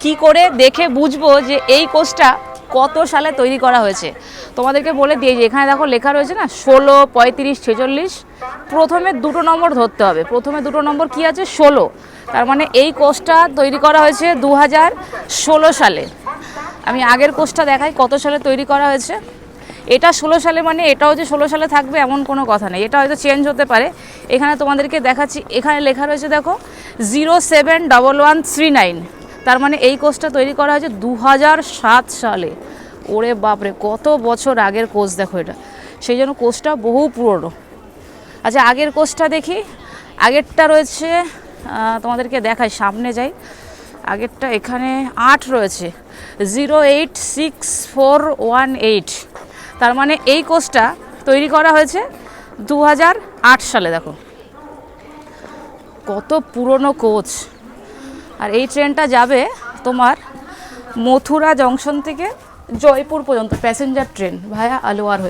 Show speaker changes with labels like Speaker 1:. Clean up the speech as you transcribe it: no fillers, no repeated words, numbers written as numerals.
Speaker 1: কি করে দেখে বুঝবো যে এই কোচটা কত সালে তৈরি করা হয়েছে? তোমাদেরকে বলে দিয়ে যে এখানে দেখো লেখা রয়েছে না 16, 35, 46। প্রথমে দুটো নম্বর ধরতে হবে। প্রথমে দুটো নম্বর কি আছে? 16। তার মানে এই কোচটা তৈরি করা হয়েছে 2016 সালে। আমি আগের কোচটা দেখাই কত সালে তৈরি করা হয়েছে। এটা 16 সালে, মানে এটাও যে 16 সালে থাকবে এমন কোনো কথা নেই, এটা হয়তো চেঞ্জ হতে পারে। এখানে তোমাদেরকে দেখাচ্ছি, এখানে লেখা রয়েছে দেখো 071139। তার মানে এই কোচটা তৈরি করা হয়েছে 2007 সালে। ওরে বাপরে, কত বছর আগের কোচ দেখো এটা। সেই জন্য কোচটা বহু পুরনো। আচ্ছা, আগের কোচটা দেখি। আগেরটা রয়েছে, তোমাদেরকে দেখাই, সামনে যাই। আগেরটা এখানে 8 রয়েছে, 086418। তার মানে এই কোচটা তৈরি করা হয়েছে 2008 সালে। দেখো কত পুরনো কোচ। আর এই ট্রেনটা যাবে তোমার মথুরা জংশন থেকে জয়পুর পর্যন্ত, প্যাসেঞ্জার ট্রেন ভায়া আলোয়ার হয়ে।